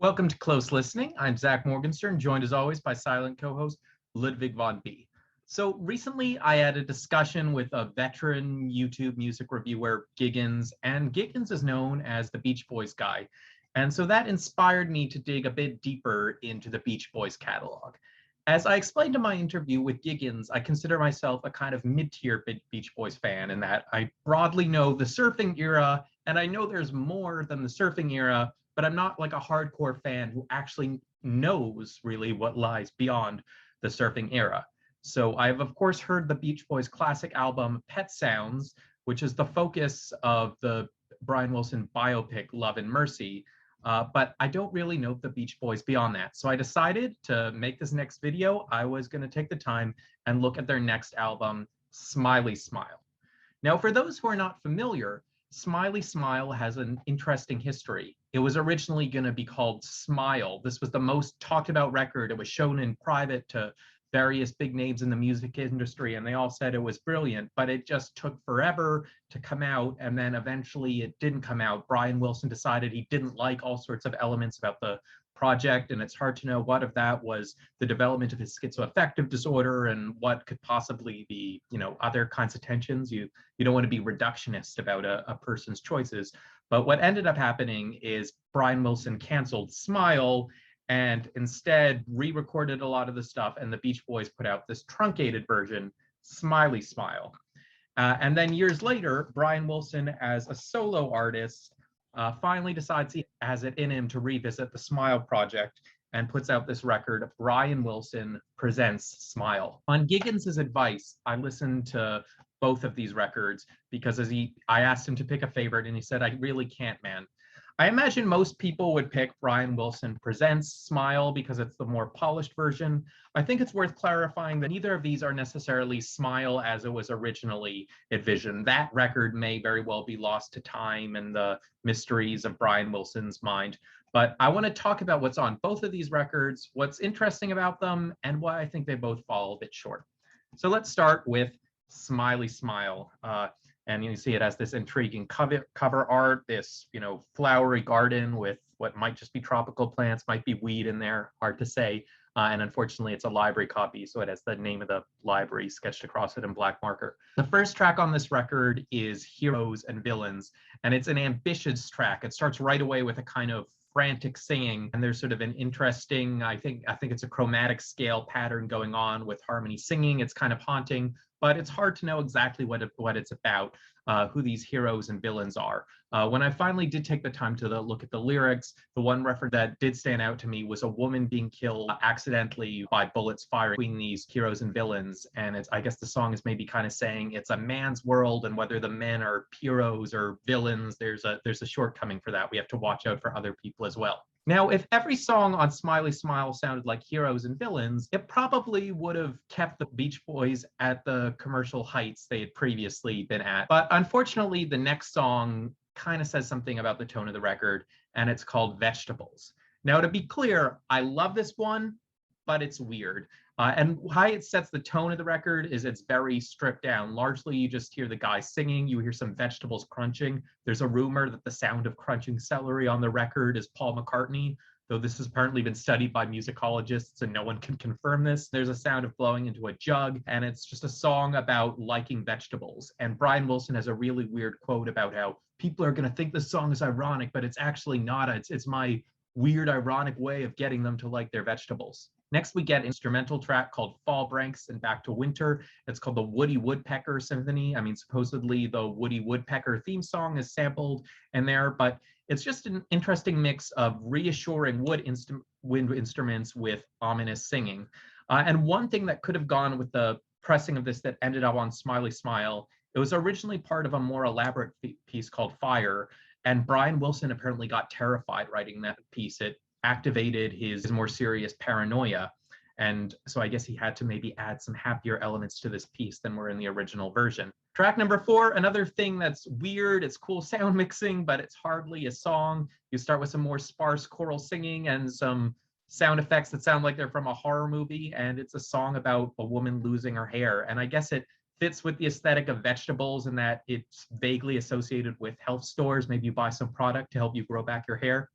Welcome to Close Listening. I'm Zach Morgenstern, joined as always by silent co-host Ludwig von B. So recently I had a discussion with a veteran YouTube music reviewer, Giggins, and Giggins is known as the Beach Boys guy. And so that inspired me to dig a bit deeper into the Beach Boys catalog. As I explained in my interview with Giggins, I consider myself a kind of mid-tier Beach Boys fan in that I broadly know the surfing era, and I know there's more than the surfing era, but I'm not like a hardcore fan who actually knows really what lies beyond the surfing era. So I've of course heard the Beach Boys classic album Pet Sounds, which is the focus of the Brian Wilson biopic Love and Mercy, but I don't really know the Beach Boys beyond that. So I decided to make this next video, I was going to take the time and look at their next album, Smiley Smile. Now, for those who are not familiar, Smiley Smile has an interesting history. It was originally going to be called Smile. This was the most talked about record. It was shown in private to various big names in the music industry, and they all said it was brilliant, but it just took forever to come out, and then eventually it didn't come out. Brian Wilson decided he didn't like all sorts of elements about the project, and it's hard to know what of that was the development of his schizoaffective disorder and what could possibly be, other kinds of tensions. You don't want to be reductionist about a person's choices. But what ended up happening is Brian Wilson canceled Smile and instead re-recorded a lot of the stuff, and the Beach Boys put out this truncated version, Smiley Smile. And then years later, Brian Wilson, as a solo artist, finally decides he has it in him to revisit the Smile project and puts out this record, Brian Wilson Presents Smile. On Giggins' advice, I listened to both of these records because I asked him to pick a favorite, and he said, I really can't, man. I imagine most people would pick Brian Wilson Presents Smile because it's the more polished version. I think it's worth clarifying that neither of these are necessarily Smile as it was originally envisioned. That record may very well be lost to time and the mysteries of Brian Wilson's mind. But I want to talk about what's on both of these records, what's interesting about them, and why I think they both fall a bit short. So let's start with Smiley Smile. And you see it as this intriguing cover art, this, flowery garden with what might just be tropical plants, might be weed in there, hard to say. And unfortunately, it's a library copy, so it has the name of the library sketched across it in black marker. The first track on this record is Heroes and Villains, and it's an ambitious track. It starts right away with a kind of frantic singing, and there's sort of an interesting, I think it's a chromatic scale pattern going on with harmony singing. It's kind of haunting, but it's hard to know exactly what it's about, who these heroes and villains are. When I finally did take the time to look at the lyrics, the one reference that did stand out to me was a woman being killed accidentally by bullets firing between these heroes and villains. And I guess the song is maybe kind of saying it's a man's world, and whether the men are heroes or villains, there's a shortcoming for that. We have to watch out for other people as well. Now, if every song on Smiley Smile sounded like heroes and villains, it probably would have kept the Beach Boys at the commercial heights they had previously been at. But unfortunately, the next song kind of says something about the tone of the record, and it's called Vegetables. Now, to be clear, I love this one, but it's weird. And how it sets the tone of the record is it's very stripped down. Largely, you just hear the guy singing, you hear some vegetables crunching. There's a rumor that the sound of crunching celery on the record is Paul McCartney, though this has apparently been studied by musicologists and no one can confirm this. There's a sound of blowing into a jug, and it's just a song about liking vegetables. And Brian Wilson has a really weird quote about how people are going to think this song is ironic, but it's actually not. It's my weird, ironic way of getting them to like their vegetables. Next, we get an instrumental track called Fall Breaks and Back to Winter. It's called the Woody Woodpecker Symphony. I mean, supposedly the Woody Woodpecker theme song is sampled in there, but it's just an interesting mix of reassuring wind instruments with ominous singing. And one thing that could have gone with the pressing of this that ended up on Smiley Smile, it was originally part of a more elaborate piece called Fire, and Brian Wilson apparently got terrified writing that piece. It activated his more serious paranoia. And so I guess he had to maybe add some happier elements to this piece than were in the original version. Track number 4, another thing that's weird, it's cool sound mixing, but it's hardly a song. You start with some more sparse choral singing and some sound effects that sound like they're from a horror movie, and it's a song about a woman losing her hair. And I guess it fits with the aesthetic of vegetables in that it's vaguely associated with health stores. Maybe you buy some product to help you grow back your hair.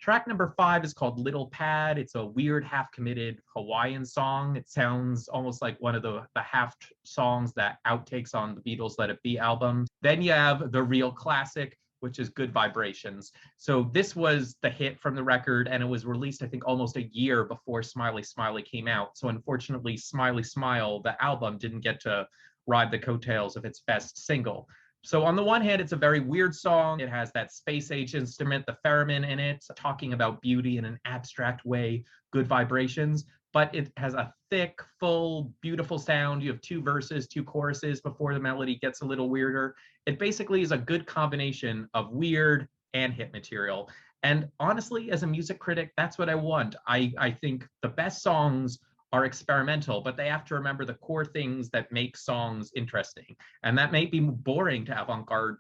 Track number 5 is called Little Pad. It's a weird, half-committed Hawaiian song. It sounds almost like one of the half songs that outtakes on the Beatles' Let It Be album. Then you have the real classic, which is Good Vibrations. So this was the hit from the record, and it was released, I think, almost a year before Smiley Smiley came out. So unfortunately, Smiley Smile, the album, didn't get to ride the coattails of its best single. So on the one hand, it's a very weird song. It has that space age instrument, the theremin in it, talking about beauty in an abstract way, good vibrations, but it has a thick, full, beautiful sound. You have 2 verses, 2 choruses before the melody gets a little weirder. It basically is a good combination of weird and hit material. And honestly, as a music critic, that's what I want. I think the best songs are experimental, but they have to remember the core things that make songs interesting. And that may be boring to avant-garde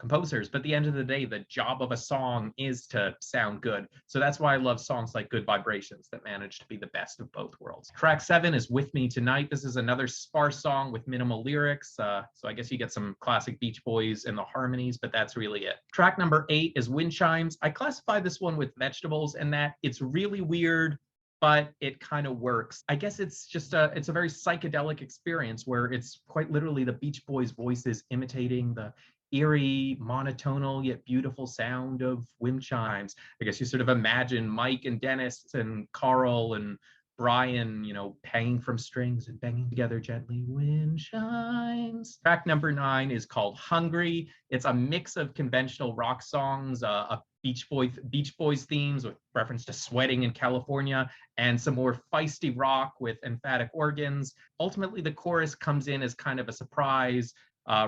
composers, but at the end of the day, the job of a song is to sound good. So that's why I love songs like Good Vibrations that manage to be the best of both worlds. Track 7 is With Me Tonight. This is another sparse song with minimal lyrics. So I guess you get some classic Beach Boys in the harmonies, but that's really it. Track number 8 is Wind Chimes. I classify this one with vegetables in that it's really weird, but it kind of works. I guess it's a very psychedelic experience where it's quite literally the Beach Boys' voices imitating the eerie, monotonal yet beautiful sound of wind chimes. I guess you sort of imagine Mike and Dennis and Carl and Brian, hanging from strings and banging together gently. Wind chimes. Track number 9 is called Hungry. It's a mix of conventional rock songs, a Beach Boys themes with reference to sweating in California, and some more feisty rock with emphatic organs. Ultimately, the chorus comes in as kind of a surprise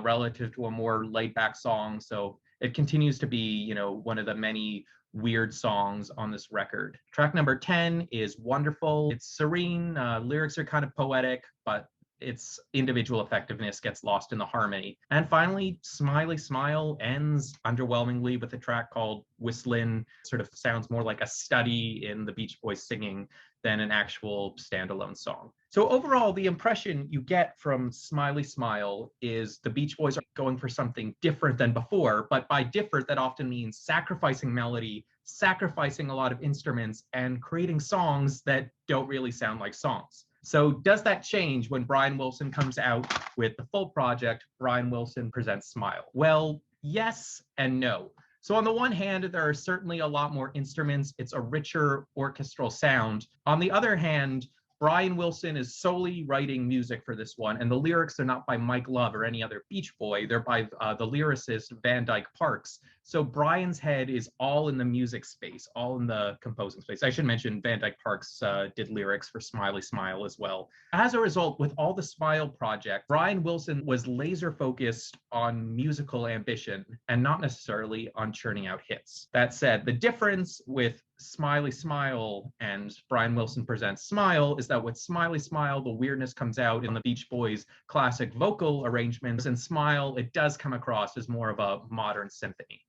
relative to a more laid-back song. So it continues to be, one of the many weird songs on this record. Track number 10 is Wonderful. It's serene. Lyrics are kind of poetic, but its individual effectiveness gets lost in the harmony. And finally, Smiley Smile ends underwhelmingly with a track called Whistlin'. Sort of sounds more like a study in the Beach Boys singing than an actual standalone song. So overall, the impression you get from Smiley Smile is the Beach Boys are going for something different than before, but by different, that often means sacrificing melody, sacrificing a lot of instruments, and creating songs that don't really sound like songs. So does that change when Brian Wilson comes out with the full project, Brian Wilson Presents Smile? Well, yes and no. So on the one hand, there are certainly a lot more instruments. It's a richer orchestral sound. On the other hand, Brian Wilson is solely writing music for this one, and the lyrics are not by Mike Love or any other Beach Boy. They're by the lyricist Van Dyke Parks. So Brian's head is all in the music space, all in the composing space. I should mention Van Dyke Parks did lyrics for Smiley Smile as well. As a result, with all the Smile project, Brian Wilson was laser focused on musical ambition and not necessarily on churning out hits. That said, the difference with Smiley Smile and Brian Wilson Presents Smile is that with Smiley Smile, the weirdness comes out in the Beach Boys' classic vocal arrangements, and Smile, it does come across as more of a modern symphony.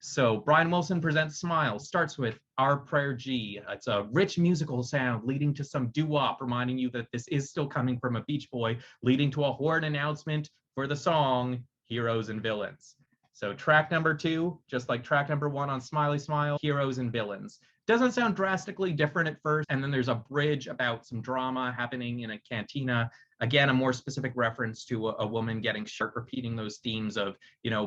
So Brian Wilson Presents Smile starts with Our Prayer G. It's a rich musical sound leading to some doo-wop, reminding you that this is still coming from a Beach Boy, leading to a horn announcement for the song Heroes and Villains. So track number 2, just like track number 1 on Smiley Smile, Heroes and Villains. Doesn't sound drastically different at first, and then there's a bridge about some drama happening in a cantina. Again, a more specific reference to a woman getting shot, repeating those themes of,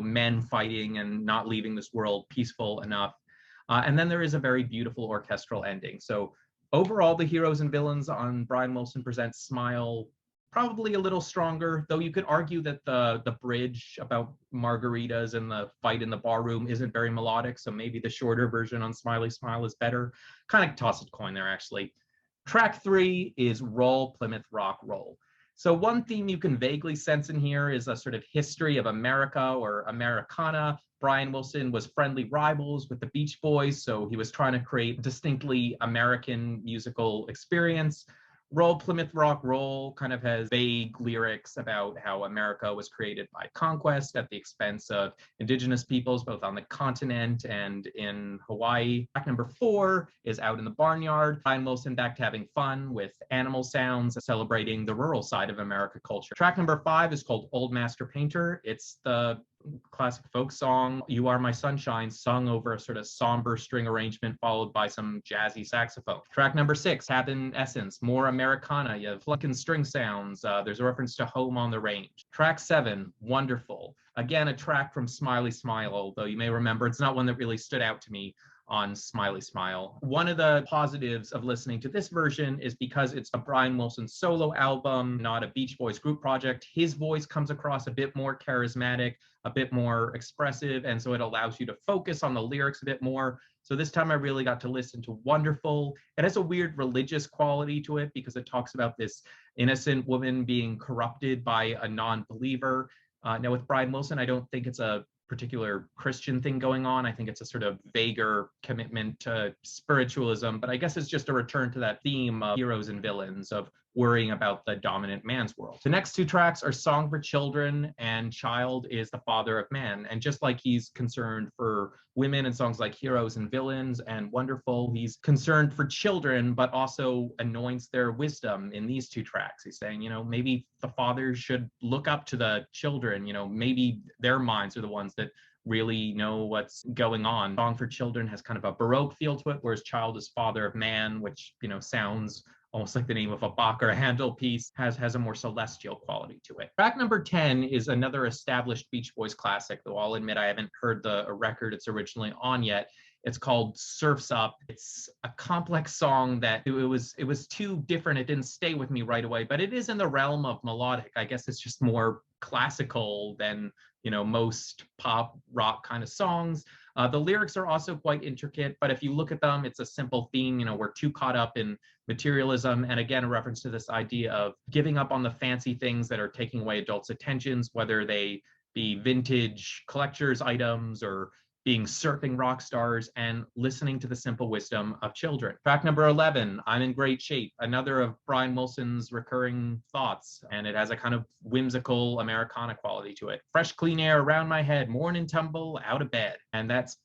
men fighting and not leaving this world peaceful enough. And then there is a very beautiful orchestral ending. So overall, the Heroes and Villains on Brian Wilson Presents Smile, probably a little stronger, though you could argue that the bridge about margaritas and the fight in the bar room isn't very melodic, so maybe the shorter version on Smiley Smile is better. Kind of toss a coin there, actually. Track 3 is Roll, Plymouth Rock, Roll. So one theme you can vaguely sense in here is a sort of history of America or Americana. Brian Wilson was friendly rivals with the Beach Boys, so he was trying to create a distinctly American musical experience. Roll, Plymouth Rock, Roll kind of has vague lyrics about how America was created by conquest at the expense of indigenous peoples, both on the continent and in Hawaii. Track number 4 is Out in the Barnyard. Brian Wilson back to having fun with animal sounds, celebrating the rural side of America culture. Track number 5 is called Old Master Painter. It's the classic folk song. You Are My Sunshine, sung over a sort of somber string arrangement, followed by some jazzy saxophone. Track number 6, Cabin Essence, more Americana. You have flucking string sounds. There's a reference to Home on the Range. Track 7, Wonderful. Again, a track from Smiley Smile, although you may remember it's not one that really stood out to me on Smiley Smile. One of the positives of listening to this version is because it's a Brian Wilson solo album, not a Beach Boys group project. His voice comes across a bit more charismatic, a bit more expressive, and so it allows you to focus on the lyrics a bit more. So this time I really got to listen to Wonderful. It has a weird religious quality to it because it talks about this innocent woman being corrupted by a non-believer. Now with Brian Wilson, I don't think it's a particular Christian thing going on. I think it's a sort of vaguer commitment to spiritualism, but I guess it's just a return to that theme of heroes and villains, of worrying about the dominant man's world. The next 2 tracks are Song for Children and Child is the Father of Man. And just like he's concerned for women in songs like Heroes and Villains and Wonderful, he's concerned for children, but also anoints their wisdom in these 2 tracks. He's saying, you know, maybe the fathers should look up to the children, you know, maybe their minds are the ones that really know what's going on. Song for Children has kind of a Baroque feel to it, whereas Child is Father of Man, which, you know, sounds almost like the name of a Bach or a Handel piece, has a more celestial quality to it. Track number 10 is another established Beach Boys classic, though I'll admit I haven't heard the record it's originally on yet. It's called Surf's Up. It's a complex song that it was too different. It didn't stay with me right away, but it is in the realm of melodic. I guess it's just more classical than, you know, most pop rock kind of songs. The lyrics are also quite intricate, but if you look at them, it's a simple theme. You know, we're too caught up in materialism. And again, a reference to this idea of giving up on the fancy things that are taking away adults' attentions, whether they be vintage collector's items or being surfing rock stars, and listening to the simple wisdom of children. Track number 11, I'm in Great Shape, another of Brian Wilson's recurring thoughts, and it has a kind of whimsical Americana quality to it. Fresh, clean air around my head, morning tumble out of bed. And that's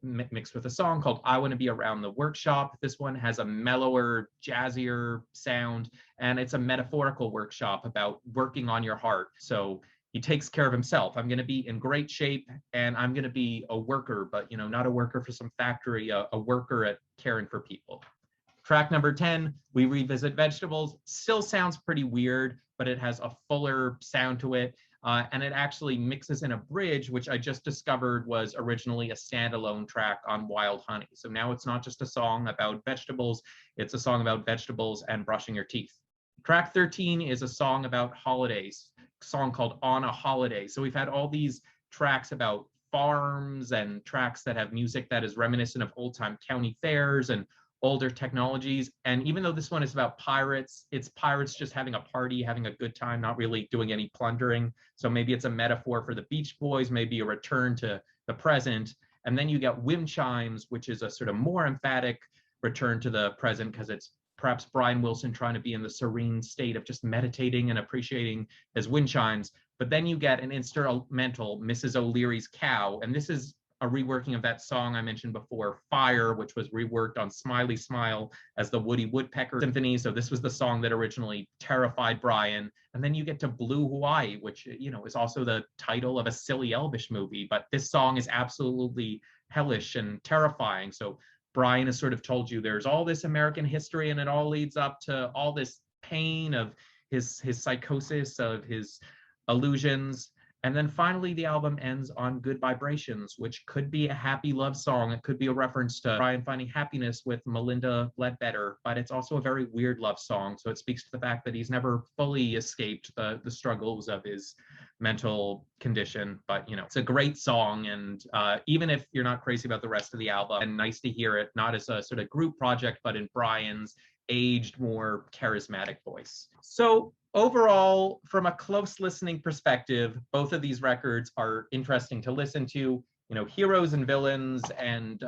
mixed with a song called I Want to Be Around the Workshop. This one has a mellower, jazzier sound, and it's a metaphorical workshop about working on your heart. So he takes care of himself. I'm going to be in great shape, and I'm going to be a worker, but, you know, not a worker for some factory, a worker at caring for people. Track number 10, we revisit Vegetables. Still sounds pretty weird, but it has a fuller sound to it. And it actually mixes in a bridge, which I just discovered was originally a standalone track on Wild Honey. So now it's not just a song about vegetables, it's a song about vegetables and brushing your teeth. Track 13 is a song about holidays, a song called On a Holiday. So we've had all these tracks about farms and tracks that have music that is reminiscent of old-time county fairs and older technologies. And even though this one is about pirates, it's pirates just having a party, having a good time, not really doing any plundering. So maybe it's a metaphor for the Beach Boys, maybe a return to the present. And then you get Wind Chimes, which is a sort of more emphatic return to the present, because it's perhaps Brian Wilson trying to be in the serene state of just meditating and appreciating his wind chimes. But then you get an instrumental, Mrs. O'Leary's Cow. And this is a reworking of that song I mentioned before, Fire, which was reworked on Smiley Smile as the Woody Woodpecker Symphony. So this was the song that originally terrified Brian. And then you get to Blue Hawaii, which, you know, is also the title of a silly Elvish movie. But this song is absolutely hellish and terrifying. So Brian has sort of told you there's all this American history, and it all leads up to all this pain of his psychosis, of his illusions. And then finally, the album ends on Good Vibrations, which could be a happy love song. It could be a reference to Brian finding happiness with Melinda Ledbetter, but it's also a very weird love song. So it speaks to the fact that he's never fully escaped the struggles of his mental condition. But, you know, it's a great song. And even if you're not crazy about the rest of the album, and nice to hear it, not as a sort of group project, but in Brian's aged, more charismatic voice. So overall, from a close listening perspective, both of these records are interesting to listen to. You know, Heroes and Villains and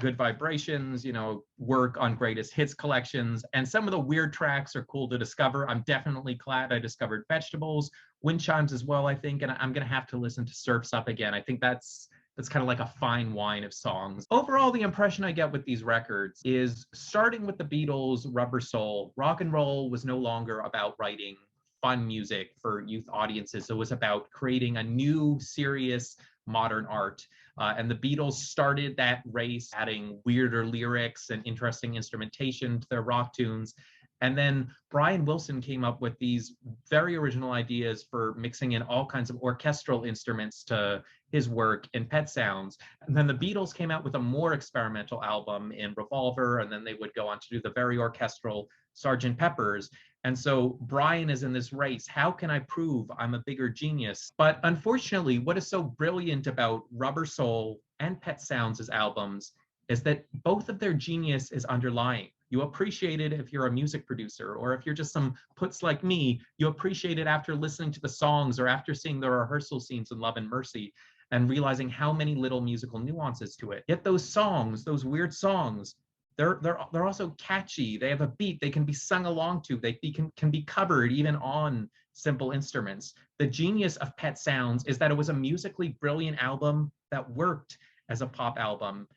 Good Vibrations, you know, work on greatest hits collections. And some of the weird tracks are cool to discover. I'm definitely glad I discovered Vegetables, Wind Chimes as well, I think. And I'm going to have to listen to Surf's Up again. I think that's kind of like a fine wine of songs. Overall, the impression I get with these records is, starting with the Beatles' Rubber Soul, rock and roll was no longer about writing fun music for youth audiences. It was about creating a new, serious, modern art. And the Beatles started that race, adding weirder lyrics and interesting instrumentation to their rock tunes. And then Brian Wilson came up with these very original ideas for mixing in all kinds of orchestral instruments to his work in Pet Sounds. And then the Beatles came out with a more experimental album in Revolver, and then they would go on to do the very orchestral Sgt. Pepper's. And so Brian is in this race. How can I prove I'm a bigger genius? But unfortunately, what is so brilliant about Rubber Soul and Pet Sounds' albums is that both of their genius is underlying. You appreciate it if you're a music producer, or if you're just some puts like me, you appreciate it after listening to the songs or after seeing the rehearsal scenes in Love and Mercy and realizing how many little musical nuances to it. Yet those songs, those weird songs, they're also catchy. They have a beat they can be sung along to. They can be covered even on simple instruments. The genius of Pet Sounds is that it was a musically brilliant album that worked as a pop album.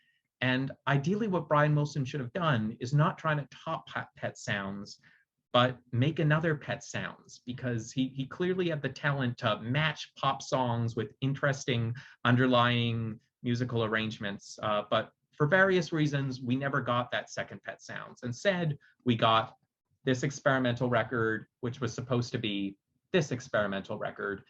And ideally, what Brian Wilson should have done is not trying to top Pet Sounds, but make another Pet Sounds, because he clearly had the talent to match pop songs with interesting underlying musical arrangements. But for various reasons, we never got that second Pet Sounds. Instead, we got this experimental record, which was supposed to be this experimental record.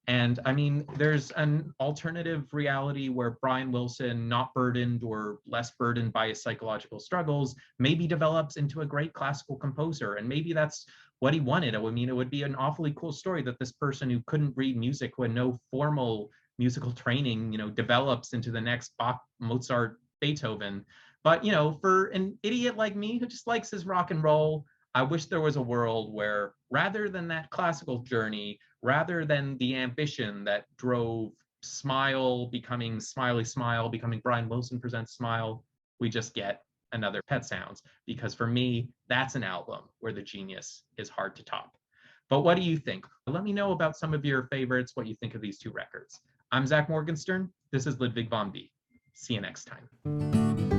And I mean, there's an alternative reality where Brian Wilson, not burdened or less burdened by his psychological struggles, maybe develops into a great classical composer. And maybe that's what he wanted. I mean, it would be an awfully cool story that this person who couldn't read music, who had no formal musical training, develops into the next Bach, Mozart, Beethoven. But, for an idiot like me who just likes his rock and roll, I wish there was a world where, rather than that classical journey, rather than the ambition that drove Smile becoming Smiley Smile, becoming Brian Wilson Presents Smile, we just get another Pet Sounds. Because for me, that's an album where the genius is hard to top. But what do you think? Let me know about some of your favorites, what you think of these two records. I'm Zach Morgenstern. This is Ludwig von B. See you next time.